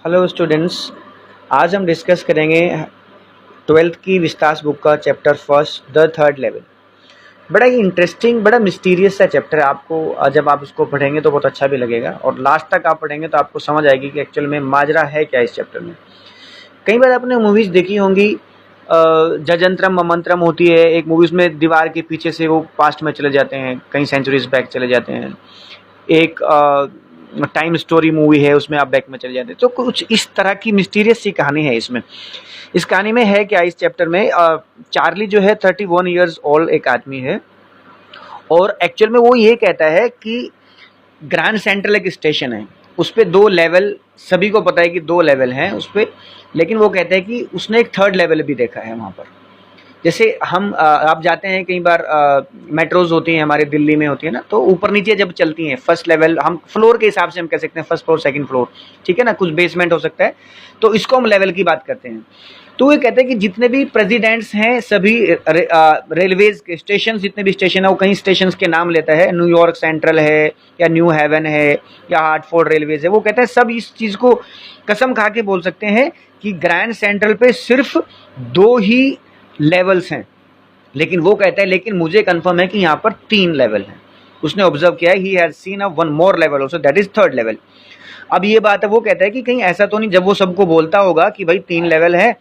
Hello students, आज हम discuss करेंगे ट्वेल्थ की विस्तास बुक का chapter first the third level. बड़ा ही इंटरेस्टिंग, बड़ा मिस्टीरियस सा चैप्टर है। आपको जब आप उसको पढ़ेंगे तो बहुत अच्छा भी लगेगा और लास्ट तक आप पढ़ेंगे तो आपको समझ आएगी कि एक्चुअल में माजरा है क्या इस चैप्टर में। कई बार आपने मूवीज़ देखी होंगी, जजंत्रम ममंत्रम होती है एक मूवीज़ में, दीवार के पीछे से वो पास्ट में चले जाते हैं, कई सेंचुरीज बैक चले जाते हैं। एक टाइम स्टोरी मूवी है, उसमें आप बैक में चले जाते हैं। तो कुछ इस तरह की मिस्टीरियस सी कहानी है इसमें। इस कहानी में है क्या, इस चैप्टर में चार्ली जो है 31 ईयर्स ओल्ड एक आदमी है और एक्चुअल में वो ये कहता है कि ग्रैंड सेंट्रल एक स्टेशन है, उस पर 2 लेवल, सभी को पता है कि 2 लेवल हैं उस पर, लेकिन वो कहता है कि उसने एक थर्ड लेवल भी देखा है वहाँ पर। जैसे हम आप जाते हैं कई बार, मेट्रोज होती हैं हमारे दिल्ली में होती है ना, तो ऊपर नीचे जब चलती हैं फर्स्ट लेवल, हम फ्लोर के हिसाब से हम कह सकते हैं फर्स्ट फ्लोर सेकंड फ्लोर, ठीक है ना, कुछ बेसमेंट हो सकता है, तो इसको हम लेवल की बात करते हैं। तो ये कहते हैं कि जितने भी प्रेसिडेंट्स हैं, सभी रेलवेज के स्टेशन, जितने भी स्टेशन है वो कई स्टेशन के नाम लेता है, न्यूयॉर्क सेंट्रल है या न्यू हेवन है या हार्टफोर्ड रेलवेज है, वो कहते हैं सब इस चीज़ को कसम खा के बोल सकते हैं कि ग्रैंड सेंट्रल पे सिर्फ 2 ही लेवल्स हैं। लेकिन वो कहता है लेकिन मुझे कंफर्म है कि यहाँ पर 3 लेवल हैं। उसने ऑब्जर्व किया है, he has seen a one more level also, that is third level. अब ये बात है, वो कहता है कि कहीं ऐसा तो नहीं जब वो सबको बोलता होगा कि भाई 3 लेवल है,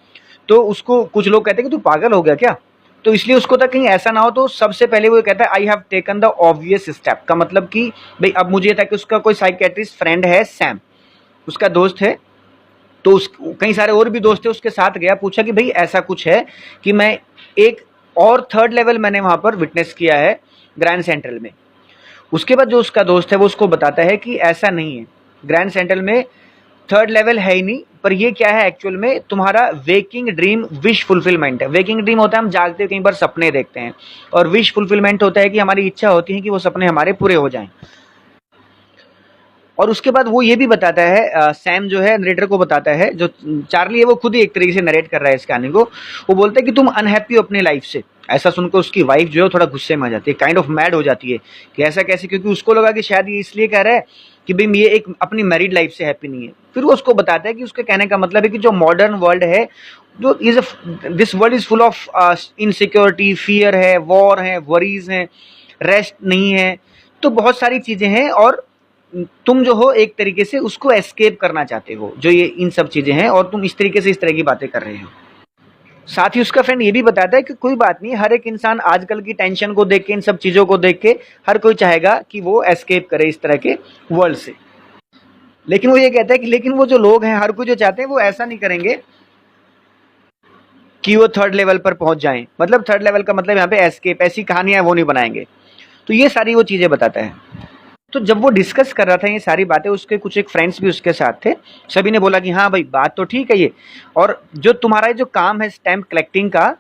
तो उसको कुछ लोग कहते हैं कि तू पागल हो गया क्या, तो इसलिए उसको तक कहीं ऐसा ना हो। तो सबसे पहले वो कहता है I have taken the obvious step, का मतलब कि भाई अब मुझे था कि उसका कोई साइकेट्रिस्ट फ्रेंड है, सैम उसका दोस्त है, तो उस कई सारे और भी दोस्त थे, उसके साथ गया, पूछा कि भाई ऐसा कुछ है कि मैं एक और थर्ड लेवल मैंने वहाँ पर विटनेस किया है ग्रैंड सेंट्रल में। उसके बाद जो उसका दोस्त है वो उसको बताता है कि ऐसा नहीं है, ग्रैंड सेंट्रल में थर्ड लेवल है ही नहीं, पर ये क्या है एक्चुअल में तुम्हारा वेकिंग ड्रीम विश फुलफिलमेंट है। वेकिंग ड्रीम होता है हम जागते कई बार सपने देखते हैं, और विश फुलफिलमेंट होता है कि हमारी इच्छा होती है कि वो सपने हमारे पूरे हो जाएं। और उसके बाद वो ये भी बताता है, सैम जो है नरेटर को बताता है, जो चार्ली है वो खुद ही एक तरीके से नरेट कर रहा है इस कहानी को, वो बोलता है कि तुम अनहैप्पी हो अपनी लाइफ से। ऐसा सुनकर उसकी वाइफ जो है थोड़ा गुस्से में आ जाती है, काइंड ऑफ मैड हो जाती है कि ऐसा कैसे, क्योंकि उसको लगा कि शायद ये इसलिए कह रहा है कि भाई ये एक अपनी मैरिड लाइफ से हैप्पी नहीं है। फिर वो उसको बताता है कि उसके कहने का मतलब है कि जो मॉडर्न वर्ल्ड है, जो is this world is full of insecurity, fear है, वॉर है, वरीज हैं, रेस्ट नहीं है, तो बहुत सारी चीजें हैं, और तुम जो हो एक तरीके से उसको एस्केप करना चाहते हो, जो ये इन सब चीजें हैं, और तुम इस तरीके से इस तरह की बातें कर रहे हो। साथ ही उसका फ्रेंड ये भी बताता है कि कोई बात नहीं, हर एक इंसान आजकल की टेंशन को देख के, इन सब चीजों को देख के हर कोई चाहेगा कि वो एस्केप करे इस तरह के वर्ल्ड से। लेकिन वो ये कहता है कि लेकिन वो जो लोग हैं, हर कोई जो चाहते हैं वो ऐसा नहीं करेंगे कि वो थर्ड लेवल पर पहुंच जाएं। मतलब थर्ड लेवल का मतलब यहाँ पे एस्केप, ऐसी कहानियां वो नहीं बनाएंगे। तो ये सारी वो चीजें बताता है। तो जब वो डिस्कस कर रहा था ये सारी बातें, उसके कुछ एक फ्रेंड्स भी उसके साथ थे, सभी ने बोला कि हाँ भाई बात तो ठीक है ये, और जो तुम्हारा जो काम है स्टैम्प कलेक्टिंग का,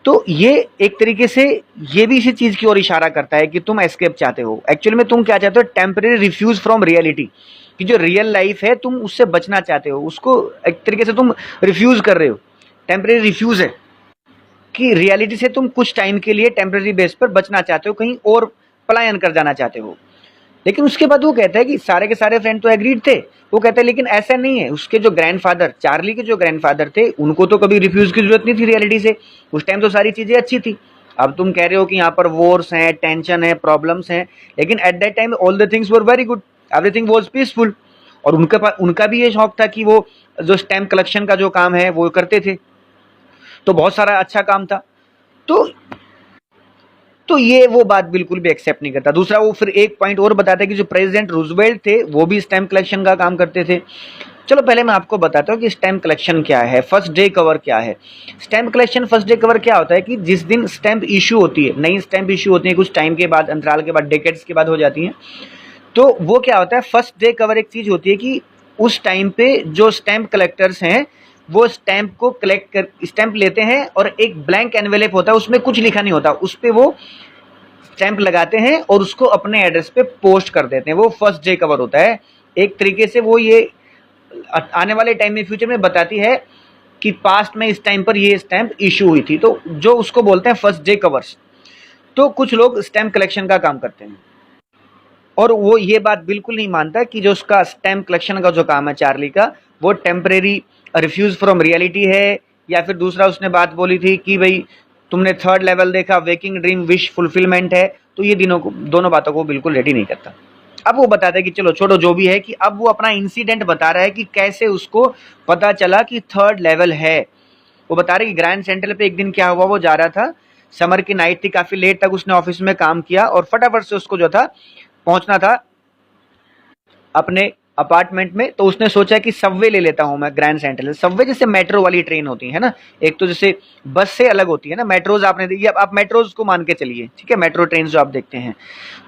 तो ये एक तरीके से ये भी इसी चीज की ओर इशारा करता है कि तुम एस्केप चाहते हो। एक्चुअली में तुम क्या चाहते हो, टेम्परेरी रिफ्यूज फ्रॉम रियलिटी, कि जो रियल लाइफ है तुम उससे बचना चाहते हो, उसको एक तरीके से तुम रिफ्यूज कर रहे हो। टेम्परेरी रिफ्यूज है कि रियलिटी से तुम कुछ टाइम के लिए टेम्परेरी बेस पर बचना चाहते हो, कहीं और पलायन कर जाना चाहते हो। लेकिन उसके बाद वो कहता है कि सारे के सारे फ्रेंड तो एग्रीड थे, वो कहता है लेकिन ऐसा नहीं है। उसके जो ग्रैंडफादर, चार्ली के जो ग्रैंडफादर थे, उनको तो कभी रिफ्यूज की जरूरत नहीं थी रियलिटी से, उस टाइम तो सारी चीजें अच्छी थी। अब तुम कह रहे हो कि यहाँ पर वॉर्स हैं, टेंशन है, प्रॉब्लम्स हैं, लेकिन at that time all the things were very good, everything was peaceful. और उनका भी ये शौक था कि वो जो स्टैम्प कलेक्शन का जो काम है वो करते थे, तो बहुत सारा अच्छा काम था। तो ये वो बात बिल्कुल भी एक्सेप्ट नहीं करता। दूसरा, वो फिर एक पॉइंट और बताता है कि जो प्रेसिडेंट रूजवेल्ट थे वो भी स्टैम्प कलेक्शन का काम करते थे। चलो पहले मैं आपको बताता हूँ कि स्टैम्प कलेक्शन क्या है, फर्स्ट डे कवर क्या है। Stamp collection first day cover क्या होता है कि जिस दिन स्टैम्प इशू होती है, नई स्टैम्प इशू होती है, कुछ टाइम के बाद, अंतराल के बाद, डेकेड्स के बाद हो जाती हैं, तो वो क्या होता है, फर्स्ट डे कवर एक चीज होती है कि उस टाइम पे जो स्टैम्प कलेक्टर्स हैं वो स्टैम्प को कलेक्ट कर, स्टैम्प लेते हैं, और एक ब्लैंक एनवेलप होता है, उसमें कुछ लिखा नहीं होता, उस पर वो स्टैंप लगाते हैं और उसको अपने एड्रेस पे पोस्ट कर देते हैं। वो फर्स्ट डे कवर होता है। एक तरीके से वो ये आने वाले टाइम में, फ्यूचर में बताती है कि पास्ट में इस टाइम पर ये स्टैंप इशू हुई थी, तो जो उसको बोलते हैं फर्स्ट डे कवर्स। तो कुछ लोग स्टैंप कलेक्शन का काम करते हैं। और वो ये बात बिल्कुल नहीं मानता कि जो उसका स्टैम्प कलेक्शन का जो काम है चार्ली का, वो टेम्परेरी रिफ्यूज फ्रॉम रियलिटी है, या फिर दूसरा उसने बात बोली थी कि भाई तुमने थर्ड लेवल देखा, वेकिंग ड्रीम विश फुलफिलमेंट है। तो ये दोनों बातों को बिल्कुल रेडी नहीं करता। अब वो बताता है कि चलो छोड़ो जो भी है, कि अब वो अपना इंसिडेंट बता रहा है कि कैसे उसको पता चला कि थर्ड लेवल है। वो बता रहे कि ग्रैंड सेंट्रल पे एक दिन क्या हुआ, वो जा रहा था, समर की नाइट थी, काफी लेट तक उसने ऑफिस में काम किया और फटाफट से उसको जो था पहुंचना था अपने अपार्टमेंट में। तो उसने सोचा कि सबवे ले लेता हूं मैं ग्रैंड सेंट्रल। सबवे जैसे मेट्रो वाली ट्रेन होती है ना, एक तो जैसे बस से अलग होती है ना, मेट्रोज आपने देखी, आप मेट्रोज को मान के चलिए, ठीक है, मेट्रो ट्रेन जो आप देखते हैं।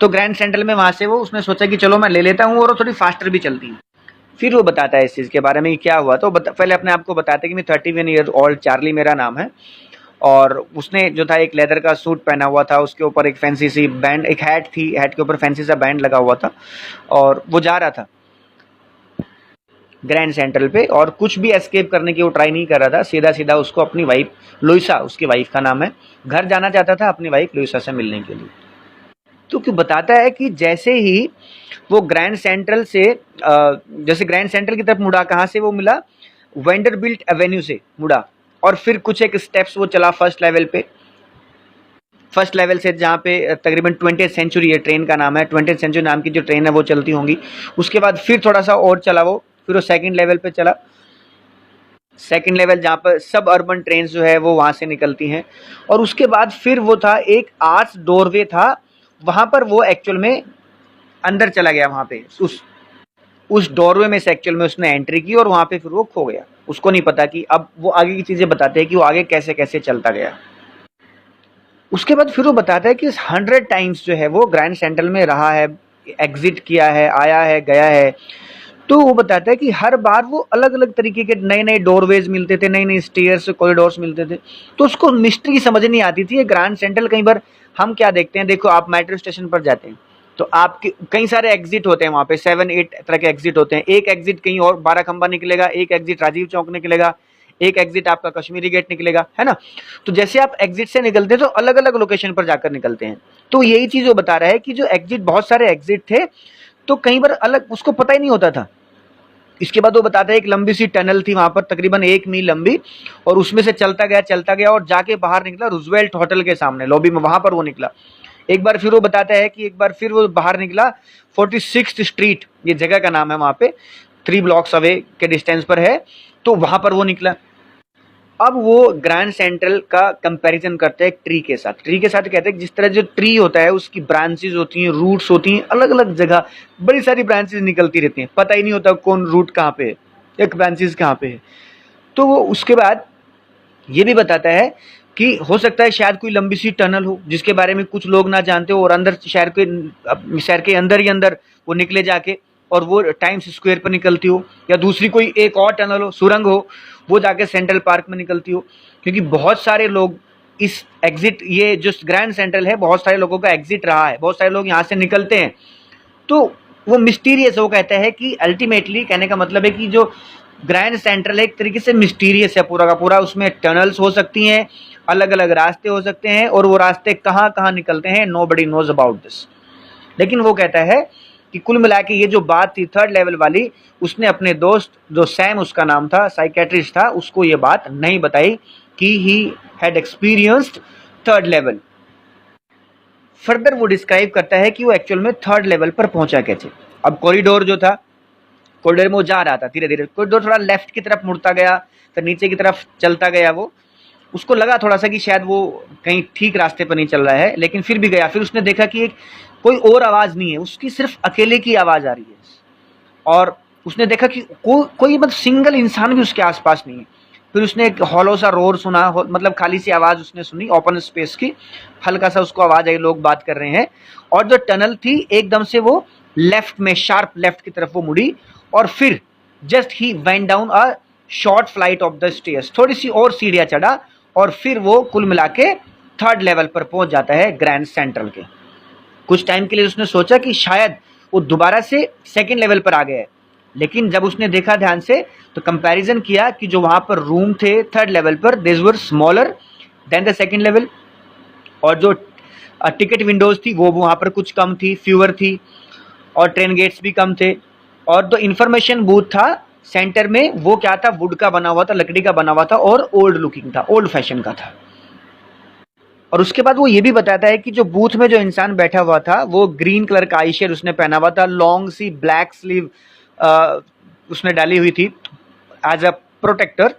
तो ग्रैंड सेंट्रल में वहां से वो उसने सोचा कि चलो मैं ले लेता हूँ, और थोड़ी फास्टर भी चलती है। फिर वो बताता है इस चीज़ के बारे में क्या हुआ। तो पहले अपने आप को बताते हैं कि मैं 31 ईयर ओल्ड चार्ली मेरा नाम है, और उसने जो था एक लेदर का सूट पहना हुआ था, उसके ऊपर एक फैंसी सी बैंड, एक हैट थी, हैट के ऊपर फैंसी सा बैंड लगा हुआ था, और वो जा रहा था ग्रैंड सेंट्रल पे, और कुछ भी एस्केप करने की वो ट्राई नहीं कर रहा था। सीधा सीधा उसको अपनी वाइफ लुइसा, उसकी वाइफ का नाम है, घर जाना चाहता था अपनी वाइफ लुइसा से मिलने के लिए। तो क्यों बताता है कि जैसे ही वो ग्रैंड सेंट्रल से जैसे ग्रैंड सेंट्रल की तरफ मुड़ा, कहाँ से वो मिला, वेंडरबिल्ट एवेन्यू से मुड़ा, और फिर कुछ एक स्टेप्स वो चला फर्स्ट लेवल पे, फर्स्ट लेवल से जहाँ पे तकरीबन 20th सेंचुरी है, ट्रेन का नाम है 20th सेंचुरी नाम की जो ट्रेन है वो चलती होंगी। उसके बाद फिर थोड़ा सा और चला वो, फिर वो सेकंड लेवल पे चला, सेकंड लेवल जहाँ पर सब अर्बन ट्रेन जो है वो वहाँ से निकलती हैं। और उसके बाद फिर वो था एक आर्च डोरवे था, वहाँ पर वो एक्चुअल में अंदर चला गया, वहाँ पे उस डोरवे में से एक्चुअल में उसने एंट्री की, और वहाँ पे फिर वो खो गया। उसको नहीं पता कि अब वो आगे की चीज़ें बताते हैं कि वो आगे कैसे कैसे चलता गया। उसके बाद फिर वो बताता है कि 100 टाइम्स जो है वो ग्रैंड सेंट्रल में रहा है, एग्जिट किया है, आया है, गया है। तो वो बताता है कि हर बार वो अलग अलग तरीके के नए नए डोरवेज मिलते थे, नई नई स्टेयर्स, कॉरिडोर्स मिलते थे। तो उसको मिस्ट्री समझ नहीं आती थी। ग्रैंड सेंट्रल कई बार हम क्या देखते हैं, देखो आप मेट्रो स्टेशन पर जाते हैं तो आपके कई सारे एग्जिट होते हैं, वहाँ पे 7-8 तरह के एग्जिट होते हैं। एक एग्जिट कहीं और 12 खंबा निकलेगा, एक एग्जिट राजीव चौक निकलेगा, एक एग्जिट आपका कश्मीरी गेट निकलेगा, है ना। तो जैसे आप एग्जिट से निकलते हैं तो अलग अलग लोकेशन पर जाकर निकलते हैं। तो यही चीज वो बता रहा है कि जो एग्जिट, बहुत सारे एग्जिट थे, तो कई बार अलग उसको पता ही नहीं होता था। इसके बाद वो बताता है एक लंबी सी टनल थी वहां पर, तकरीबन 1 मील लंबी, और उसमें से चलता गया और जाके बाहर निकला रूजवेल्ट होटल के सामने लॉबी में, वहां पर वो निकला। एक बार फिर वो बताता है कि एक बार फिर वो बाहर निकला 46th स्ट्रीट, ये जगह का नाम है, वहां पे 3 ब्लॉक्स अवे के डिस्टेंस पर है, तो वहां पर वो निकला। अब वो ग्रैंड सेंट्रल का कंपैरिजन करते हैं एक ट्री के साथ। ट्री के साथ कहते हैं जिस तरह जो ट्री होता है उसकी ब्रांचेस होती हैं, रूट्स होती हैं, अलग अलग जगह बड़ी सारी ब्रांचेस निकलती रहती हैं, पता ही नहीं होता कौन रूट कहाँ पे है, एक ब्रांचेस कहाँ पे है। तो वो उसके बाद ये भी बताता है कि हो सकता है शायद कोई लंबी सी टनल हो जिसके बारे में कुछ लोग ना जानते हो, और अंदर शहर के अंदर ही अंदर वो निकले जाके, और वो टाइम्स स्क्वायर पर निकलती हो, या दूसरी कोई एक और टनल हो, सुरंग हो, वो जाके सेंट्रल पार्क में निकलती हो। क्योंकि बहुत सारे लोग इस एग्जिट, ये जो ग्रैंड सेंट्रल है, बहुत सारे लोगों का एग्जिट रहा है, बहुत सारे लोग यहाँ से निकलते हैं। तो वो मिस्टीरियस, वो कहता है कि अल्टीमेटली कहने का मतलब है कि जो ग्रैंड सेंट्रल है एक तरीके से मिस्टीरियस है पूरा का पूरा। उसमें टनल्स हो सकती हैं, अलग अलग रास्ते हो सकते हैं, और वो रास्ते कहाँ कहाँ निकलते हैं नोबडी नोज अबाउट दिस। लेकिन वो कहता है कि कुल मिला के ये जो बात थी थर्ड लेवल वाली, उसने अपने दोस्त जो सैम उसका नाम था, साइकेट्रिस्ट था, उसको ये बात नहीं बताई कि he had experienced third level. Further वो डिस्क्राइब करता है कि वो एक्चुअल में थर्ड लेवल पर पहुंचा कैसे। अब कॉरिडोर जो था, कॉरिडोर में वो जा रहा था, धीरे धीरे कॉरिडोर थोड़ा लेफ्ट की तरफ मुड़ता गया, फिर नीचे की तरफ चलता गया। वो उसको लगा थोड़ा सा कि शायद वो कहीं ठीक रास्ते पर नहीं चल रहा है, लेकिन फिर भी गया। फिर उसने देखा कि एक कोई और आवाज़ नहीं है, उसकी सिर्फ अकेले की आवाज़ आ रही है, और उसने देखा कि कोई मतलब सिंगल इंसान भी उसके आसपास नहीं है। फिर उसने एक हॉलो सा रोर सुना, मतलब खाली सी आवाज़ उसने सुनी ओपन स्पेस की, हल्का सा उसको आवाज़ आई लोग बात कर रहे हैं। और जो टनल थी एकदम से वो लेफ्ट में, शार्प लेफ्ट की तरफ वो मुड़ी, और फिर just he went down a short flight of the stairs, थोड़ी सी और सीढ़ियाँ चढ़ा, और फिर वो कुल मिला के थर्ड लेवल पर पहुंच जाता है ग्रैंड सेंट्रल के। कुछ टाइम के लिए उसने सोचा कि शायद वो दोबारा से सेकंड लेवल पर आ गया है, लेकिन जब उसने देखा ध्यान से तो कंपैरिजन किया कि जो वहां पर रूम थे थर्ड लेवल पर, this were smaller than the second level, और जो टिकट विंडोज थी वो वहां पर कुछ कम थी, फ्यूअर थी। और ट्रेन गेट्स भी कम थे, और जो इंफॉर्मेशन बूथ था सेंटर में वो क्या था, वुड का बना हुआ था, लकड़ी का बना हुआ था और ओल्ड लुकिंग था, ओल्ड फैशन का था। और उसके बाद वो ये भी बताता है कि जो बूथ में जो इंसान बैठा हुआ था वो ग्रीन कलर का आई शेड उसने पहना हुआ था, लॉन्ग सी ब्लैक स्लीव उसने डाली हुई थी as a protector,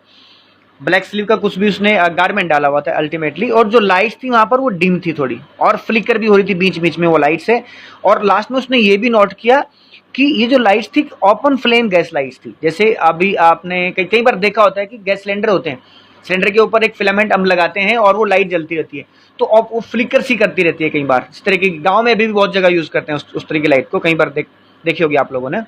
black sleeve का कुछ भी उसने गारमेंट डाला हुआ था अल्टीमेटली। और जो लाइट्स थी वहां पर वो डिम थी थोड़ी, और फ्लिकर भी हो रही थी बीच बीच में वो लाइट से। और लास्ट में उसने ये भी नोट किया कि ये जो लाइट्स थी ओपन फ्लेम गैस लाइट्स थी। जैसे अभी आपने कई बार देखा होता है कि गैस सिलेंडर होते हैं, सिलेंडर के ऊपर एक फिलामेंट हम लगाते हैं और वो लाइट जलती रहती है, तो अब वो फ्लिकर सी करती रहती है कई बार। इस तरह की गाँव में भी बहुत जगह यूज करते हैं उस तरह की लाइट को, कई बार देखी होगी आप लोगों ने।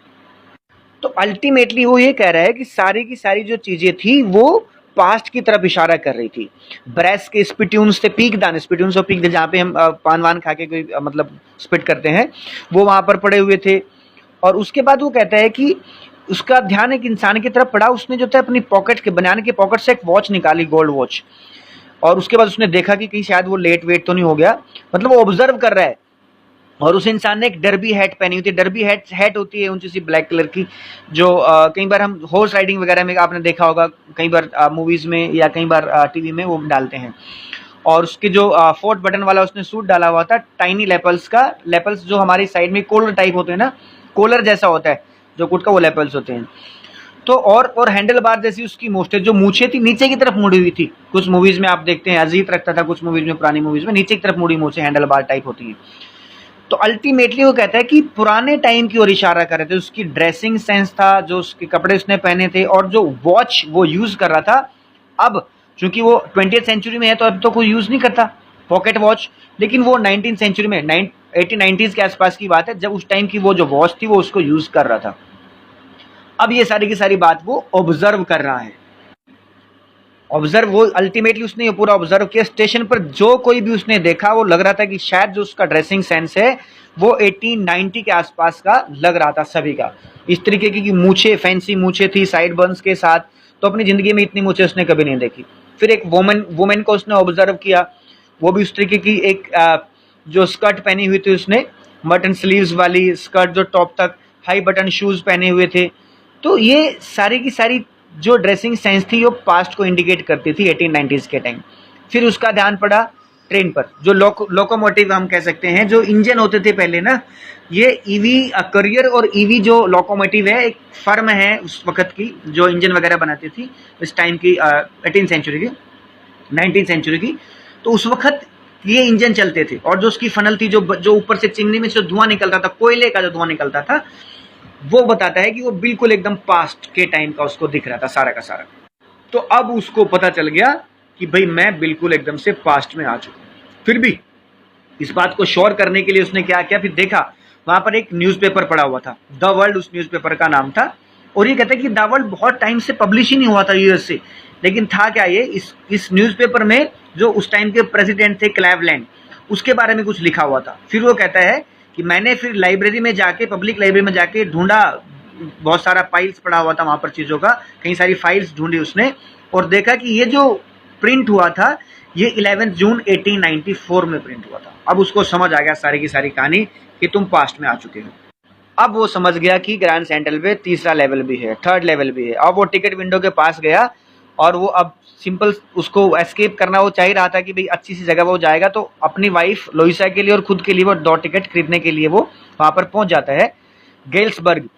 तो अल्टीमेटली वो ये कह रहा है कि सारी की सारी जो चीजें थी वो पास्ट की तरफ इशारा कर रही थी। ब्रेस के स्पिट्यून्स थे, पीक दाने, स्पिट्यून्स और पीक, जहाँ पे हम पान वान खा के कोई मतलब स्पिट करते हैं, वो वहां पर पड़े हुए थे। और उसके बाद वो कहता है कि उसका ध्यान एक इंसान की तरफ पड़ा, उसने जो था अपनी पॉकेट के बनाने के पॉकेट से एक वॉच निकाली, गोल्ड वॉच। और उसके बाद उसने देखा कि कहीं शायद वो लेट वेट तो नहीं हो गया, मतलब वो ऑब्जर्व कर रहा है। और उस इंसान ने एक डर्बी हैट पहनी हुई थी, डर्बी हैट होती है ऊंची सी ब्लैक कलर की, जो कई बार हम हॉर्स राइडिंग वगैरह में आपने देखा होगा, कई बार मूवीज में या कई बार टीवी में वो डालते हैं। और उसके जो 4 बटन वाला उसने सूट डाला हुआ था, टाइनी लेपल्स का, लेपल्स जो हमारी साइड में कॉलर टाइप होते हैं ना, कॉलर जैसा होता है जो कुट का, वो लेपल्स होते हैं। तो और हैंडल बार जैसी उसकी मोस्टेज, जो मूछे थी नीचे की तरफ मुड़ी हुई थी, कुछ मूवीज में आप देखते हैं अजीत रखता था, कुछ मूवीज में, पुरानी मूवीज में नीचे की तरफ मुड़ी मूछे हैंडल बार टाइप होती हैं। तो अल्टीमेटली वो कहता है कि पुराने टाइम की ओर इशारा कर रहे थे, उसकी ड्रेसिंग सेंस था, जो उसके कपड़े उसने पहने थे, और जो वॉच वो यूज कर रहा था। अब चूंकि वो 20th सेंचुरी में है तो अब तो कोई यूज नहीं करता पॉकेट वॉच, लेकिन वो 19th सेंचुरी में 1890s के आसपास की बात है, जब उस टाइम की वो जो वॉच थी वो उसको यूज कर रहा था। अब ये सारी की सारी बात वो ऑब्जर्व कर रहा है। ऑब्जर्व, वो अल्टीमेटली उसने ये पूरा ऑब्जर्व किया। स्टेशन पर जो कोई भी उसने देखा वो लग रहा था कि शायद जो उसका ड्रेसिंग सेंस है वो 1890 के आसपास का लग रहा था सभी का। इस तरीके की मूछे, फैंसी मूछे थी साइड बर्न्स के साथ, तो अपनी जिंदगी में इतनी मूछे उसने कभी नहीं देखी। फिर एक वुमेन को उसने ऑब्जर्व किया, वो भी उस तरीके की एक जो स्कर्ट पहनी हुई थी उसने, बटन स्लीव्स वाली स्कर्ट, जो टॉप तक, हाई बटन शूज पहने हुए थे। तो ये सारी की सारी जो ड्रेसिंग सेंस थी वो पास्ट को इंडिकेट करती थी 1890s के टाइम। फिर उसका ध्यान पड़ा ट्रेन पर, जो लोकोमोटिव हम कह सकते हैं, जो इंजन होते थे पहले ना, ये ईवी करियर और ईवी जो लोकोमोटिव है, एक फर्म है उस वक्त की जो इंजन वगैरह बनाती थी इस टाइम की, 18th सेंचुरी की, 19th सेंचुरी की। तो उस वक्त ये इंजन चलते थे, और जो उसकी फनल थी, जो ऊपर से चिमनी में जो धुआं निकलता था, कोयले का जो धुआं निकलता था, वो बताता है कि वो बिल्कुल एकदम पास्ट के टाइम का उसको दिख रहा था सारा का सारा। तो अब उसको पता चल गया कि भाई मैं बिल्कुल एकदम से पास्ट में आ चुका हूं। फिर भी इस बात को श्योर करने के लिए उसने क्या किया, फिर देखा वहां पर एक न्यूज़पेपर पड़ा हुआ था, द वर्ल्ड उस न्यूज़पेपर का नाम था। और ये कहता है कि द वर्ल्ड बहुत टाइम से पब्लिश ही नहीं हुआ था यूएस से, लेकिन था क्या ये, इस न्यूज़पेपर में जो उस टाइम के प्रेसिडेंट थे क्लेवलैंड, उसके बारे में कुछ लिखा हुआ था। फिर वो कहता है कि मैंने फिर लाइब्रेरी में जाके, पब्लिक लाइब्रेरी में जाके ढूंढा, बहुत सारा फाइल्स पड़ा हुआ था वहां पर चीजों का, कई सारी फाइल्स ढूंढी उसने, और देखा कि ये जो प्रिंट हुआ था ये 11 जून 1894 में प्रिंट हुआ था। अब उसको समझ आ गया सारी की सारी कहानी कि तुम पास्ट में आ चुके हो। अब वो समझ गया कि ग्रैंड सेंट्रल पे तीसरा लेवल भी है, थर्ड लेवल भी है। अब वो टिकट विंडो के पास गया, और वो अब सिंपल उसको एस्केप करना, वो चाह ही रहा था कि भाई अच्छी सी जगह वो जाएगा, तो अपनी वाइफ लोइसा के लिए और खुद के लिए वो 2 टिकट खरीदने के लिए वो वहां पर पहुंच जाता है। गेल्सबर्ग,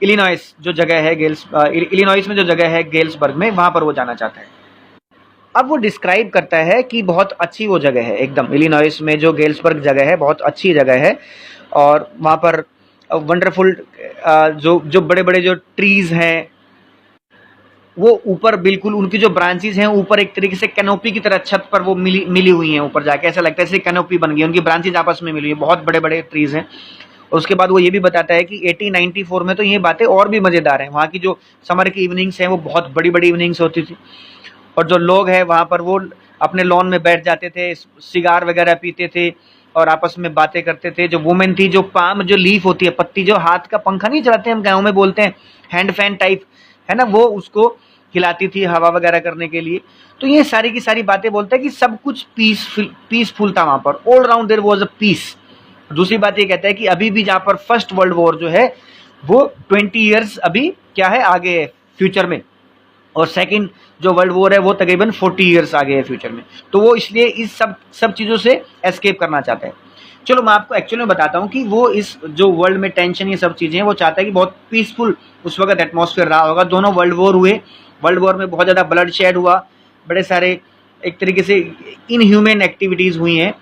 इलिनॉइस जो जगह है, इलिनॉइस में जो जगह है गेल्सबर्ग में, वहां पर वो जाना चाहता है। अब वो डिस्क्राइब करता है कि बहुत अच्छी वो जगह है, एकदम इलिनॉइस में जो गेल्सबर्ग जगह है बहुत अच्छी जगह है, और वहां पर वंडरफुल जो बड़े बड़े जो ट्रीज हैं वो ऊपर बिल्कुल उनकी जो ब्रांचेस हैं ऊपर एक तरीके से कैनोपी की तरह छत पर वो मिली हुई हैं, ऊपर जाके ऐसा लगता है जैसे कैनोपी बन गई है, उनकी ब्रांचेस आपस में मिली हुई है, बहुत बड़े बड़े ट्रीज हैं। और उसके बाद वो ये भी बताता है कि 1894 में तो ये बातें और भी मज़ेदार हैं, वहाँ की जो समर की इवनिंग्स हैं वो बहुत बड़ी बड़ी इवनिंग्स होती थी, और जो लोग हैं वहाँ पर वो अपने लॉन में बैठ जाते थे, सिगार वगैरह पीते थे और आपस में बातें करते थे। जो वुमेन थी, जो पाम जो लीफ होती है, पत्ती, जो हाथ का पंखा नहीं चलाते हम गाँव में बोलते हैं, हैंड फैन टाइप है ना, वो उसको हिलाती थी हवा वगैरह करने के लिए। तो ये सारी की सारी बातें बोलते हैं कि सब कुछ पीसफुल था वहां पर, all round there was a peace, दूसरी बात ये कहता है कि अभी भी जहाँ पर फर्स्ट वर्ल्ड वॉर जो है वो 20 ईयर्स अभी क्या है आगे है फ्यूचर में, और सेकंड जो वर्ल्ड वॉर है वो तकरीबन 40 ईयर्स आगे है फ्यूचर में। तो वो इसलिए इस सब चीज़ों से एस्केप करना चाहता है। चलो मैं आपको एक्चुअली में बताता हूँ कि वो इस जो वर्ल्ड में टेंशन ये सब चीज़ें हैं वो चाहता है कि बहुत पीसफुल उस वक्त एटमॉस्फेयर रहा होगा। दोनों वर्ल्ड वॉर हुए, वर्ल्ड वॉर में बहुत ज़्यादा ब्लड शेड हुआ, बड़े सारे एक तरीके से इनह्यूमन एक्टिविटीज़ हुई हैं।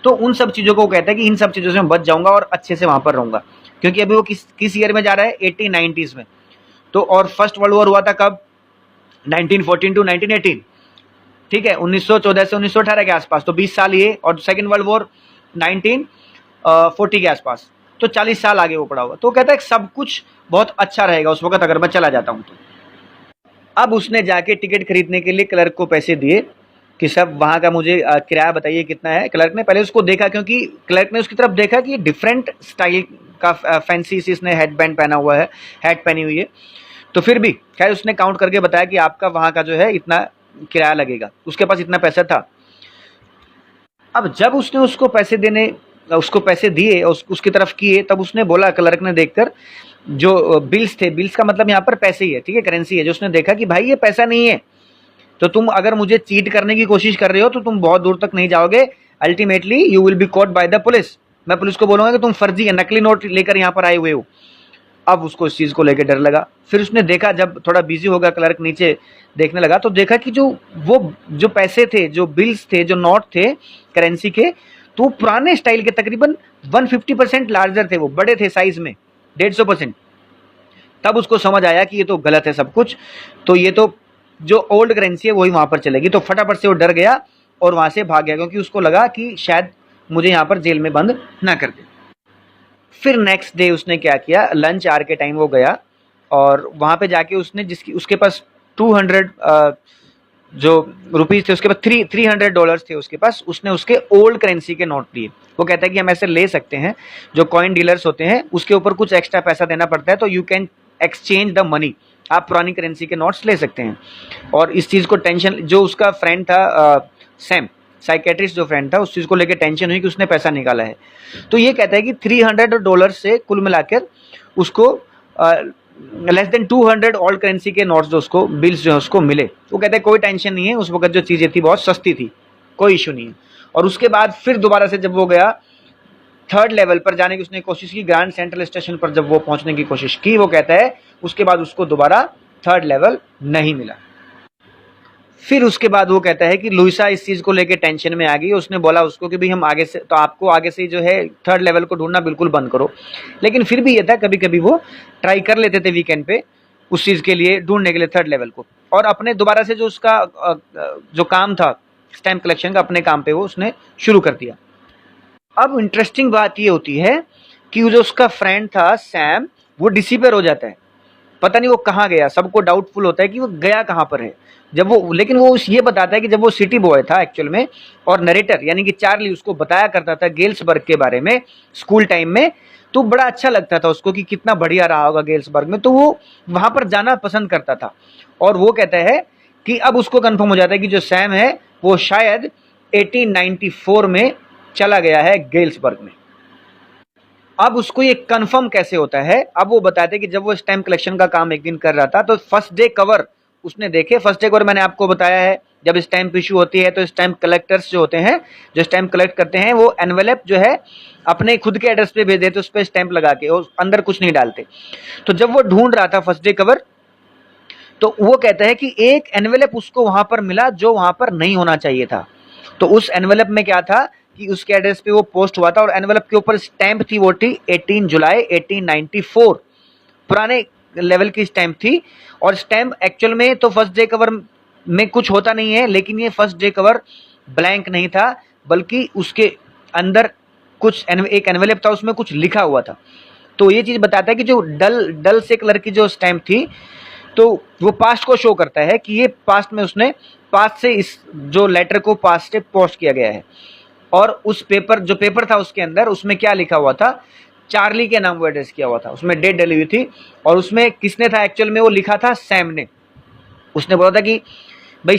तो उन सब चीज़ों को वो कहता है कि इन सब चीज़ों से मैं बच जाऊँगा और अच्छे से वहाँ पर रहूँगा, क्योंकि अभी वो किस ईयर में जा रहा है 1890s में। तो और फर्स्ट वर्ल्ड वॉर हुआ था कब, 1914 टू 1918, ठीक है, 1914 से 1918 के आसपास, तो 20 साल ये, और सेकेंड वर्ल्ड वॉर 1940 के आसपास, तो 40 साल आगे वो पड़ा हुआ। तो कहता है सब कुछ बहुत अच्छा रहेगा उस वक्त अगर मैं चला जाता हूँ तो। अब उसने जाके टिकट खरीदने के लिए क्लर्क को पैसे दिए कि सब वहाँ का मुझे किराया बताइए कितना है। क्लर्क ने पहले उसको देखा, क्योंकि क्लर्क ने उसकी तरफ देखा कि डिफरेंट स्टाइल का फैंसी सी इसने हेड बैंड पहना हुआ है, हैट पहनी हुई है। तो फिर भी खैर उसने काउंट करके बताया कि आपका वहाँ का जो है इतना किराया लगेगा, उसके पास इतना पैसा था। अब जब उसने उसको पैसे दिए और उसकी तरफ किए, तब उसने बोला, क्लर्क ने देखकर, जो बिल्स थे, बिल्स का मतलब यहाँ पर पैसे ही है, ठीक है, करेंसी है, जो उसने देखा कि भाई ये पैसा नहीं है, तो तुम अगर मुझे चीट करने की कोशिश कर रहे हो तो तुम बहुत दूर तक नहीं जाओगे, ultimately you will be caught by the police. मैं पुलिस को बोलूंगा कि तुम फर्जी है, नकली नोट लेकर यहाँ पर आए हुए हो। अब उसको इस चीज़ को लेकर डर लगा। फिर उसने देखा, जब थोड़ा बिजी होगा क्लर्क नीचे देखने लगा, तो देखा कि जो पैसे थे, जो बिल्स थे, जो नोट थे करेंसी के, तो पुराने स्टाइल के तकरीबन 150% लार्जर थे, वो बड़े थे साइज में 150%। तब उसको समझ आया कि ये तो गलत है सब कुछ, तो ये तो जो ओल्ड करेंसी है वही वहाँ पर चलेगी। तो फटाफट से वो डर गया और वहाँ से भाग गया, क्योंकि उसको लगा कि शायद मुझे यहाँ पर जेल में बंद ना कर दे। फिर नेक्स्ट डे उसने क्या किया, लंच आवर के टाइम वो गया और वहाँ पे जाके उसने उसके पास 200 जो रुपीज़ थे, उसके पास $300 थे उसके पास, उसने उसके ओल्ड करेंसी के नोट लिए। वो कहता है कि हम ऐसे ले सकते हैं, जो कॉइन डीलर्स होते हैं उसके ऊपर कुछ एक्स्ट्रा पैसा देना पड़ता है, तो you can exchange the money, आप पुरानी करेंसी के नोट्स ले सकते हैं। और इस चीज़ को टेंशन, जो उसका फ्रेंड था सैम, साइकेट्रिस्ट जो फ्रेंड था, उस चीज़ को लेकर टेंशन हुई कि उसने पैसा निकाला है। तो ये कहता है कि $300 से कुल मिलाकर उसको लेस देन 200 ओल्ड करेंसी के नोट्स जो उसको बिल्स जो है उसको मिले। वो कहते हैं कोई टेंशन नहीं है, उस वक्त जो चीज़ें थी बहुत सस्ती थी, कोई इशू नहीं है। और उसके बाद फिर दोबारा से जब वो गया थर्ड लेवल पर जाने की उसने कोशिश की, ग्रैंड सेंट्रल स्टेशन पर जब वो पहुंचने की कोशिश की, वो कहता है उसके बाद उसको दोबारा थर्ड लेवल नहीं मिला। फिर उसके बाद वो कहता है कि लुइसा इस चीज़ को लेके टेंशन में आ गई। उसने बोला उसको कि भाई हम आगे से, तो आपको आगे से जो है थर्ड लेवल को ढूंढना बिल्कुल बंद करो। लेकिन फिर भी ये था, कभी कभी वो ट्राई कर लेते थे वीकेंड पे उस चीज़ के लिए, ढूंढने के लिए थर्ड लेवल को। और अपने दोबारा से जो उसका जो काम था स्टैम्प कलेक्शन का, अपने काम पे वो उसने शुरू कर दिया। अब इंटरेस्टिंग बात ये होती है कि जो उसका फ्रेंड था सैम, वो डिसअपीयर हो जाता है, पता नहीं वो कहाँ गया। सबको डाउटफुल होता है कि वो गया कहाँ पर है। जब वो, लेकिन वो ये बताता है कि जब वो सिटी बॉय था एक्चुअल में, और नरेटर यानी कि चार्ली उसको बताया करता था गेल्सबर्ग के बारे में स्कूल टाइम में, तो बड़ा अच्छा लगता था उसको कि कितना बढ़िया रहा होगा गेल्सबर्ग में, तो वो वहाँ पर जाना पसंद करता था। और वो कहता है कि अब उसको कन्फर्म हो जाता है कि जो सैम है वो शायद 1894 में चला गया है गेल्सबर्ग में। अब उसको ये कंफर्म कैसे होता है, अब वो बताते हैं कि जब वो स्टैम्प कलेक्शन का काम एक दिन कर रहा था, तो फर्स्ट डे कवर उसने देखे। फर्स्ट डे कवर मैंने आपको बताया है, जब स्टैम्प इशू होती है तो स्टैम्प कलेक्टर्स जो होते हैं, जो स्टैम्प कलेक्ट करते हैं, वो एनवेलप जो है अपने खुद के एड्रेस पे भेज देते, उस पर स्टैम्प लगा के, और अंदर कुछ नहीं डालते। तो जब वो ढूंढ रहा था फर्स्ट डे कवर, तो वो कहता है कि एक एनवेलप उसको वहां पर मिला जो वहां पर नहीं होना चाहिए था। तो उस एनवेलप में क्या था कि उसके एड्रेस पे वो पोस्ट हुआ था, और एनवेलप के ऊपर स्टैंप थी, वो थी 18 जुलाई 1894, पुराने लेवल की स्टैंप थी। और स्टैंप एक्चुअल में तो फर्स्ट डे कवर में कुछ होता नहीं है, लेकिन ये फर्स्ट डे कवर ब्लैंक नहीं था, बल्कि उसके अंदर कुछ एक एनवेलप था, उसमें कुछ लिखा हुआ था। तो ये चीज़ बताता है कि जो डल से कलर की जो स्टैंप थी, तो वो पास्ट को शो करता है कि ये पास्ट में उसने पास्ट से इस जो लेटर को पास्ट से पोस्ट किया गया है। और उस पेपर, जो पेपर था उसके अंदर, उसमें क्या लिखा हुआ था, चार्ली के नाम वो एड्रेस किया हुआ था, उसमें डेट डली हुई थी। और उसमें किसने था एक्चुअल में, वो लिखा था सैम ने। उसने बोला था कि भाई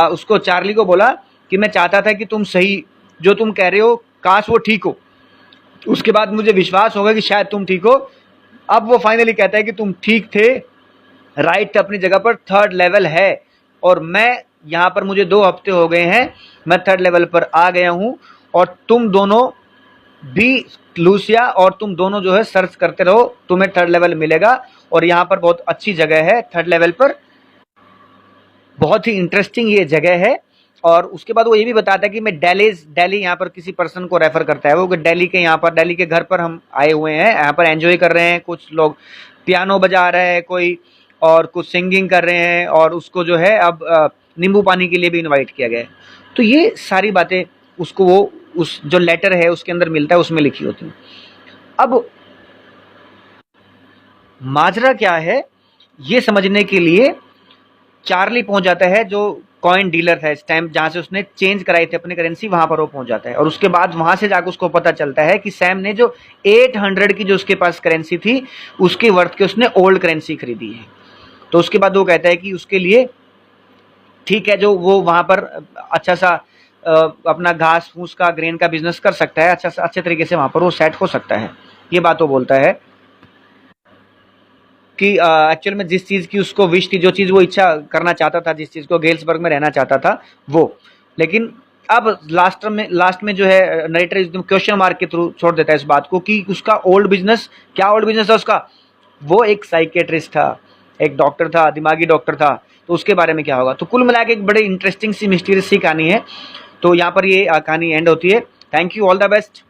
उसको, चार्ली को बोला कि मैं चाहता था कि तुम सही, जो तुम कह रहे हो काश वो ठीक हो, उसके बाद मुझे विश्वास होगा कि शायद तुम ठीक हो। अब वो फाइनली कहता है कि तुम ठीक थे, राइट अपनी जगह पर, थर्ड लेवल है, और मैं यहाँ पर, मुझे 2 हफ्ते हो गए हैं, मैं थर्ड लेवल पर आ गया हूँ, और तुम दोनों भी, लूसिया और तुम दोनों जो है सर्च करते रहो, तुम्हें थर्ड लेवल मिलेगा, और यहाँ पर बहुत अच्छी जगह है थर्ड लेवल पर, बहुत ही इंटरेस्टिंग ये जगह है। और उसके बाद वो ये भी बताता है कि मैं दिल्ली यहाँ पर किसी पर्सन को रेफर करता है वो, कि दिल्ली के यहाँ पर, दिल्ली के घर पर हम आए हुए हैं, यहाँ पर एंजॉय कर रहे हैं, कुछ लोग पियानो बजा रहे हैं कोई, और कुछ सिंगिंग कर रहे हैं, और उसको जो है अब नींबू पानी के लिए भी इनवाइट किया गया है। तो ये सारी बातें उसको वो उस जो लेटर है उसके अंदर मिलता है, उसमें लिखी होती है। अब माजरा क्या है ये समझने के लिए चार्ली पहुंच जाता है, जो कॉइन डीलर था इस टाइम, जहां से उसने चेंज कराई थी अपनी करेंसी, वहां पर वो पहुंच जाता है। और उसके बाद वहां से जाकर उसको पता चलता है कि सैम ने जो 800 की जो उसके पास करेंसी थी, उसके वर्थ के उसने ओल्ड करेंसी खरीदी है। तो उसके बाद वो कहता है कि उसके लिए ठीक है, जो वो वहां पर अच्छा सा अपना घास फूस का, ग्रेन का बिजनेस कर सकता है, अच्छा अच्छे तरीके से वहां पर वो सेट हो सकता है। ये बात वो बोलता है कि एक्चुअल में जिस चीज़ की उसको विश थी, जो चीज़ वो इच्छा करना चाहता था, जिस चीज़ को गेल्सबर्ग में रहना चाहता था वो, लेकिन अब लास्ट में जो है नरेटर एकदम क्वेश्चन मार्क के थ्रू छोड़ देता है इस बात को कि उसका ओल्ड बिजनेस, क्या ओल्ड बिजनेस था उसका, वो एक साइकेट्रिस्ट था, एक डॉक्टर था, दिमागी डॉक्टर था, तो उसके बारे में क्या होगा। तो कुल मिला के एक बड़े इंटरेस्टिंग सी मिस्टीरियस सी कहानी है। तो यहाँ पर ये कहानी एंड होती है। Thank you, all the best.